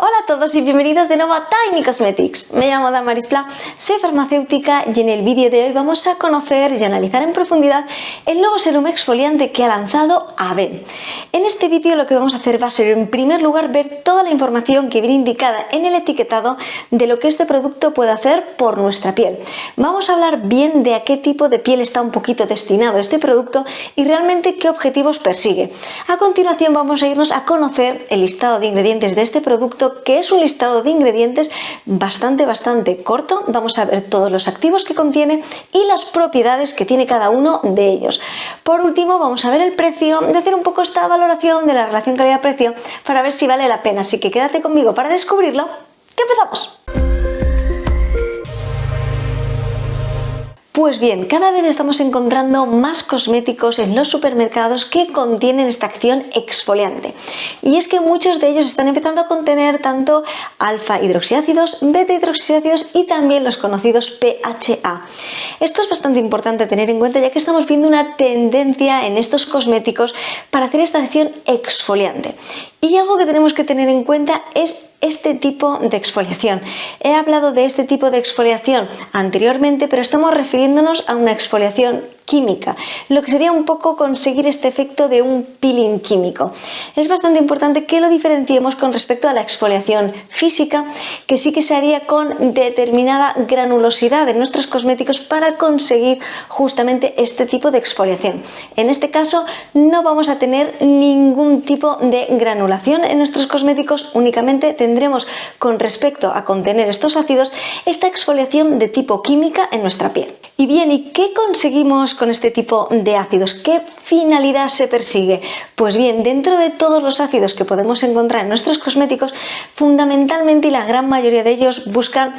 Hola a todos y bienvenidos de nuevo a Tiny Cosmetics. Me llamo Damaris Pla, soy farmacéutica y en el vídeo de hoy vamos a conocer y analizar en profundidad el nuevo serum exfoliante que ha lanzado Avène. En este vídeo lo que vamos a hacer va a ser en primer lugar ver toda la información que viene indicada en el etiquetado de lo que este producto puede hacer por nuestra piel. Vamos a hablar bien de a qué tipo de piel está un poquito destinado este producto y realmente qué objetivos persigue. A continuación vamos a irnos a conocer el listado de ingredientes de este producto, que es un listado de ingredientes bastante corto. Vamos a ver todos los activos que contiene y las propiedades que tiene cada uno de ellos. Por último vamos a ver el precio, de hacer un poco esta valoración de la relación calidad-precio para ver si vale la pena, así que quédate conmigo para descubrirlo. ¡Que empezamos! Pues bien, cada vez estamos encontrando más cosméticos en los supermercados que contienen esta acción exfoliante. Y es que muchos de ellos están empezando a contener tanto alfa hidroxiácidos, beta hidroxiácidos y también los conocidos PHA. Esto es bastante importante tener en cuenta, ya que estamos viendo una tendencia en estos cosméticos para hacer esta acción exfoliante. Y algo que tenemos que tener en cuenta es este tipo de exfoliación. He hablado de este tipo de exfoliación anteriormente, pero estamos refiriéndonos a una exfoliación química, lo que sería un poco conseguir este efecto de un peeling químico. Es bastante importante que lo diferenciemos con respecto a la exfoliación física, que sí que se haría con determinada granulosidad de nuestros cosméticos para conseguir justamente este tipo de exfoliación. En este caso no vamos a tener ningún tipo de granulación en nuestros cosméticos, únicamente tendremos con respecto a contener estos ácidos esta exfoliación de tipo química en nuestra piel. Y bien, ¿y qué conseguimos con este tipo de ácidos? ¿Qué finalidad se persigue? Pues bien, dentro de todos los ácidos que podemos encontrar en nuestros cosméticos, fundamentalmente y la gran mayoría de ellos buscan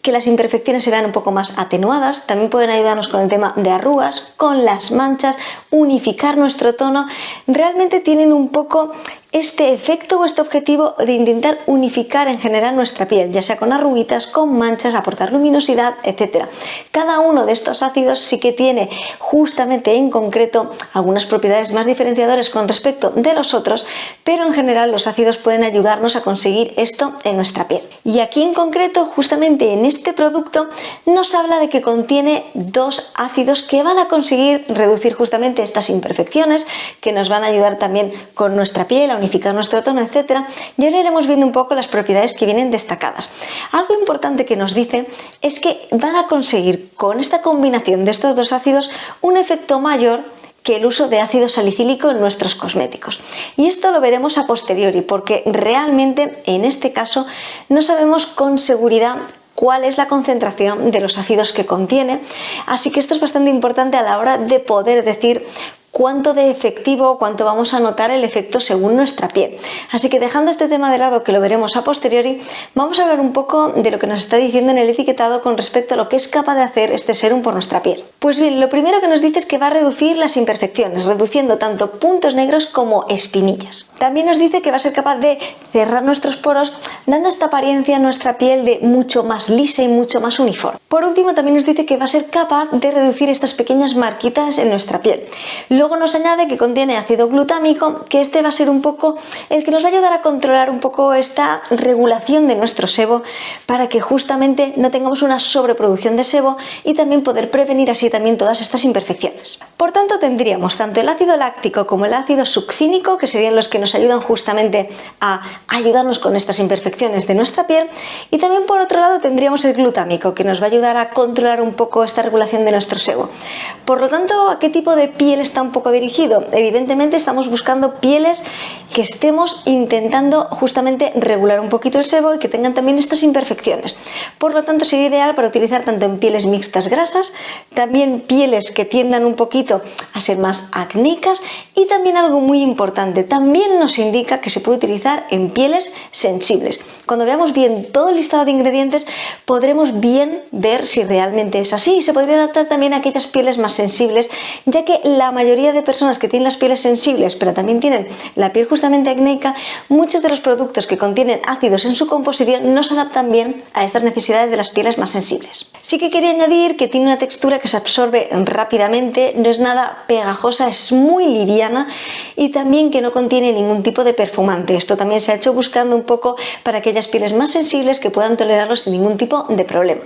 que las imperfecciones se vean un poco más atenuadas. También pueden ayudarnos con el tema de arrugas, con las manchas, unificar nuestro tono. Realmente tienen un poco este efecto o este objetivo de intentar unificar en general nuestra piel, ya sea con arruguitas, con manchas, aportar luminosidad, etc. Cada uno de estos ácidos sí que tiene justamente en concreto algunas propiedades más diferenciadoras con respecto de los otros, pero en general los ácidos pueden ayudarnos a conseguir esto en nuestra piel. Y aquí en concreto, justamente en este producto, nos habla de que contiene dos ácidos que van a conseguir reducir justamente estas imperfecciones, que nos van a ayudar también con nuestra piel a unificar nuestro tono, etcétera. Y ahora iremos viendo un poco las propiedades que vienen destacadas. Algo importante que nos dice es que van a conseguir con esta combinación de estos dos ácidos un efecto mayor que el uso de ácido salicílico en nuestros cosméticos. Y esto lo veremos a posteriori, porque realmente en este caso no sabemos con seguridad cuál es la concentración de los ácidos que contiene, así que esto es bastante importante a la hora de poder decir cuánto de efectivo, cuánto vamos a notar el efecto según nuestra piel. Así que dejando este tema de lado, que lo veremos a posteriori, vamos a hablar un poco de lo que nos está diciendo en el etiquetado con respecto a lo que es capaz de hacer este serum por nuestra piel. Pues bien, lo primero que nos dice es que va a reducir las imperfecciones, reduciendo tanto puntos negros como espinillas. También nos dice que va a ser capaz de cerrar nuestros poros, dando esta apariencia a nuestra piel de mucho más lisa y mucho más uniforme. Por último, también nos dice que va a ser capaz de reducir estas pequeñas marquitas en nuestra piel. Luego nos añade que contiene ácido glutámico, que este va a ser un poco el que nos va a ayudar a controlar un poco esta regulación de nuestro sebo, para que justamente no tengamos una sobreproducción de sebo y también poder prevenir así también todas estas imperfecciones. Por tanto, tendríamos tanto el ácido láctico como el ácido succínico, que serían los que nos ayudan justamente a ayudarnos con estas imperfecciones de nuestra piel, y también por otro lado tendríamos el glutámico, que nos va a ayudar a controlar un poco esta regulación de nuestro sebo. Por lo tanto, ¿a qué tipo de piel está un poco dirigido? Evidentemente estamos buscando pieles que estemos intentando justamente regular un poquito el sebo y que tengan también estas imperfecciones. Por lo tanto, sería ideal para utilizar tanto en pieles mixtas grasas, también pieles que tiendan un poquito a ser más acnéicas, y también algo muy importante, también nos indica que se puede utilizar en pieles sensibles. Cuando veamos bien todo el listado de ingredientes, podremos bien ver si realmente es así, y se podría adaptar también a aquellas pieles más sensibles, ya que la mayoría de personas que tienen las pieles sensibles, pero también tienen la piel justamente acnéica, muchos de los productos que contienen ácidos en su composición no se adaptan bien a estas necesidades de las pieles más sensibles. Sí que quería añadir que tiene una textura que se absorbe rápidamente, no es nada pegajosa, es muy liviana, y también que no contiene ningún tipo de perfumante. Esto también se ha hecho buscando un poco para para aquellas pieles más sensibles que puedan tolerarlo sin ningún tipo de problema.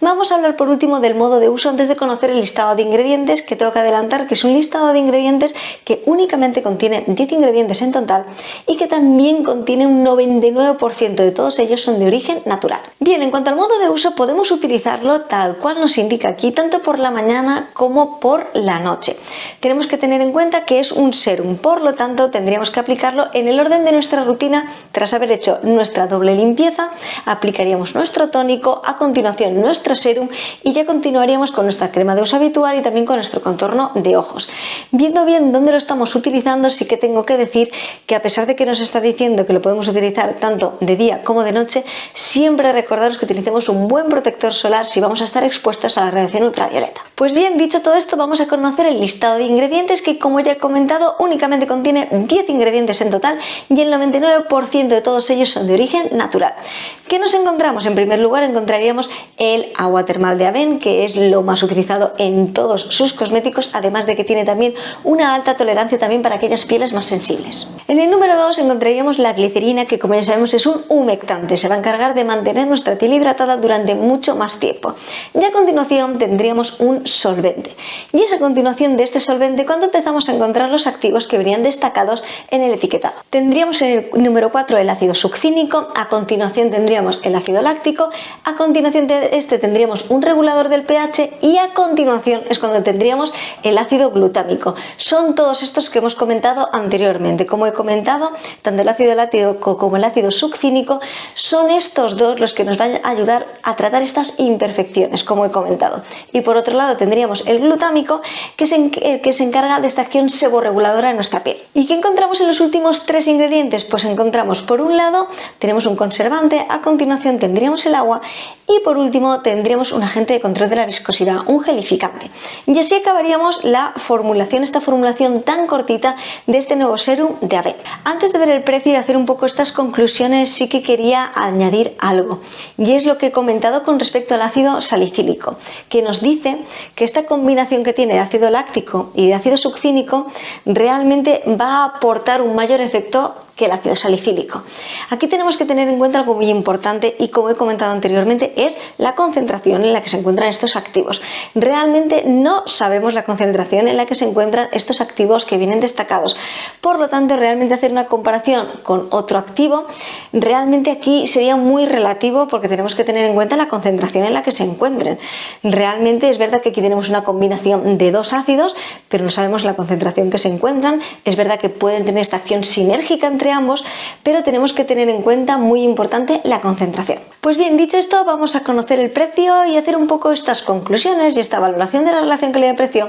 Vamos a hablar por último del modo de uso antes de conocer el listado de ingredientes, que tengo que adelantar que es un listado de ingredientes que únicamente contiene 10 ingredientes en total y que también contiene un 99% de todos ellos son de origen natural. Bien, en cuanto al modo de uso, podemos utilizarlo tal cual nos indica aquí, tanto por la mañana como por la noche. Tenemos que tener en cuenta que es un serum, por lo tanto tendríamos que aplicarlo en el orden de nuestra rutina. Tras haber hecho nuestra doble limpieza, aplicaríamos nuestro tónico, a continuación nuestro serum y ya continuaríamos con nuestra crema de uso habitual y también con nuestro contorno de ojos. Viendo bien dónde lo estamos utilizando, sí que tengo que decir que a pesar de que nos está diciendo que lo podemos utilizar tanto de día como de noche, siempre recordaros que utilicemos un buen protector solar si vamos a estar expuestos a la radiación ultravioleta. Pues bien, dicho todo esto, vamos a conocer el listado de ingredientes que, como ya he comentado, únicamente contiene 10 ingredientes en total y el 99% de todos ellos son de origen natural. ¿Qué nos encontramos? En primer lugar encontraríamos el agua termal de Avène, que es lo más utilizado en todos sus cosméticos, además de que tiene también una alta tolerancia también para aquellas pieles más sensibles. En el número 2 encontraríamos la glicerina, que como ya sabemos es un humectante, se va a encargar de mantener nuestra piel hidratada durante mucho más tiempo. Y a continuación tendríamos un solvente. Y es a continuación de este solvente cuando empezamos a encontrar los activos que venían destacados en el etiquetado. Tendríamos en el número 4 el ácido succínico, a continuación tendríamos el ácido láctico, a continuación de este tendríamos un regulador del pH y a continuación es cuando tendríamos el ácido glutámico. Son todos estos que hemos comentado anteriormente. Como he comentado, tanto el ácido láctico como el ácido succínico son estos dos los que nos van a ayudar a tratar estas imperfecciones, como he comentado. Y por otro lado tendríamos el glutámico, que se encarga de esta acción seborreguladora en nuestra piel. ¿Y qué encontramos en los últimos 3 ingredientes? Pues encontramos, por un lado, tenemos un conservante, a continuación tendríamos el agua y por último tendríamos un agente de control de la viscosidad, un gelificante. Y así acabaríamos la formulación, esta formulación tan cortita de este nuevo serum de Avène. Antes de ver el precio y hacer un poco estas conclusiones, sí que quería añadir algo, y es lo que he comentado con respecto al ácido salicílico, que nos dice que esta combinación que tiene de ácido láctico y de ácido succínico realmente va a aportar un mayor efecto que el ácido salicílico. Aquí tenemos que tener en cuenta algo muy importante y, como he comentado anteriormente, es la concentración en la que se encuentran estos activos. Realmente no sabemos la concentración en la que se encuentran estos activos que vienen destacados. Por lo tanto, realmente hacer una comparación con otro activo, realmente aquí sería muy relativo porque tenemos que tener en cuenta la concentración en la que se encuentren. Realmente es verdad que aquí tenemos una combinación de 2 ácidos, pero no sabemos la concentración que se encuentran. Es verdad que pueden tener esta acción sinérgica entre ambos, pero tenemos que tener en cuenta, muy importante, la concentración. Pues bien, dicho esto, vamos a conocer el precio y hacer un poco estas conclusiones y esta valoración de la relación calidad-precio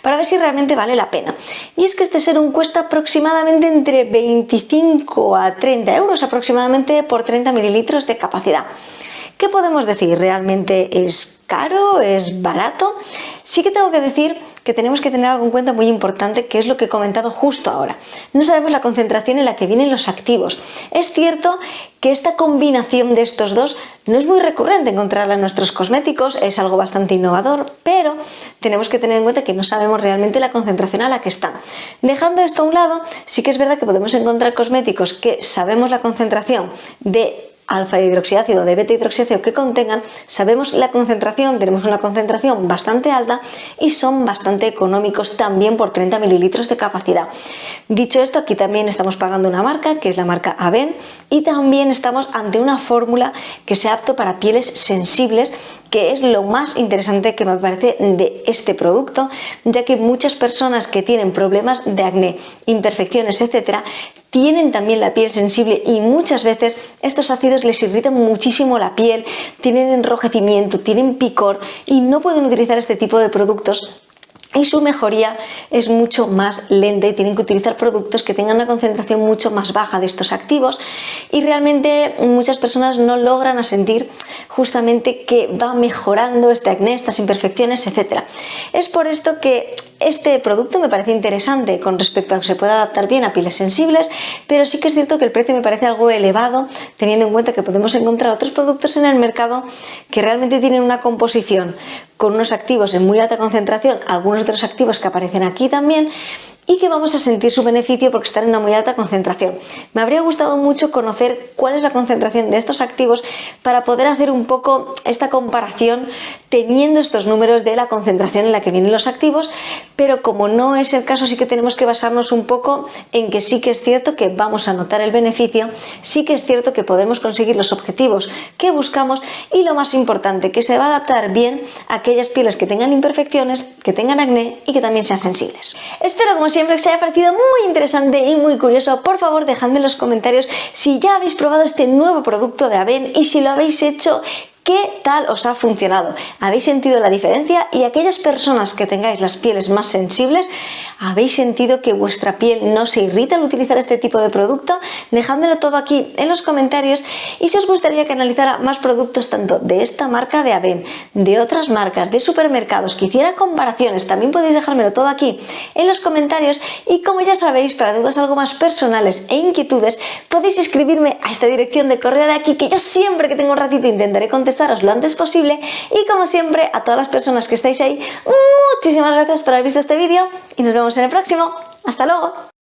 para ver si realmente vale la pena. Y es que este serum cuesta aproximadamente entre 25 a 30 euros aproximadamente por 30 mililitros de capacidad. ¿Qué podemos decir? ¿Realmente es caro? ¿Es barato? Sí que tengo que decir que tenemos que tener algo en cuenta muy importante, que es lo que he comentado justo ahora. No sabemos la concentración en la que vienen los activos. Es cierto que esta combinación de estos dos no es muy recurrente encontrarla en nuestros cosméticos, es algo bastante innovador, pero tenemos que tener en cuenta que no sabemos realmente la concentración a la que están. Dejando esto a un lado, sí que es verdad que podemos encontrar cosméticos que sabemos la concentración de alfa hidroxiácido, de beta hidroxiácido que contengan, sabemos la concentración, tenemos una concentración bastante alta y son bastante económicos también por 30 mililitros de capacidad. Dicho esto, aquí también estamos pagando una marca, que es la marca Avène, y también estamos ante una fórmula que sea apto para pieles sensibles, que es lo más interesante que me parece de este producto, ya que muchas personas que tienen problemas de acné, imperfecciones, etcétera, tienen también la piel sensible y muchas veces estos ácidos les irritan muchísimo la piel, tienen enrojecimiento, tienen picor y no pueden utilizar este tipo de productos. Y su mejoría es mucho más lenta y tienen que utilizar productos que tengan una concentración mucho más baja de estos activos y realmente muchas personas no logran sentir justamente que va mejorando este acné, estas imperfecciones, etc. Es por esto que este producto me parece interesante con respecto a que se pueda adaptar bien a pieles sensibles, pero sí que es cierto que el precio me parece algo elevado, teniendo en cuenta que podemos encontrar otros productos en el mercado que realmente tienen una composición con unos activos en muy alta concentración, algunos de los activos que aparecen aquí también, y que vamos a sentir su beneficio porque están en una muy alta concentración. Me habría gustado mucho conocer cuál es la concentración de estos activos para poder hacer un poco esta comparación teniendo estos números de la concentración en la que vienen los activos, pero como no es el caso, sí que tenemos que basarnos un poco en que sí que es cierto que vamos a notar el beneficio, sí que es cierto que podemos conseguir los objetivos que buscamos y lo más importante, que se va a adaptar bien a aquellas pieles que tengan imperfecciones, que tengan acné y que también sean sensibles. Espero como siempre que os haya parecido muy interesante y muy curioso. Por favor, dejadme en los comentarios si ya habéis probado este nuevo producto de Avène y si lo habéis hecho, ¿qué tal os ha funcionado? ¿Habéis sentido la diferencia? Y aquellas personas que tengáis las pieles más sensibles, ¿habéis sentido que vuestra piel no se irrita al utilizar este tipo de producto? Dejádmelo todo aquí en los comentarios y si os gustaría que analizara más productos tanto de esta marca de Avène, de otras marcas, de supermercados, que hiciera comparaciones, también podéis dejármelo todo aquí en los comentarios y como ya sabéis, para dudas algo más personales e inquietudes, podéis escribirme a esta dirección de correo de aquí que yo siempre que tengo un ratito intentaré contestaros lo antes posible y como siempre a todas las personas que estáis ahí, muchísimas gracias por haber visto este vídeo y nos vemos en el próximo. ¡Hasta luego!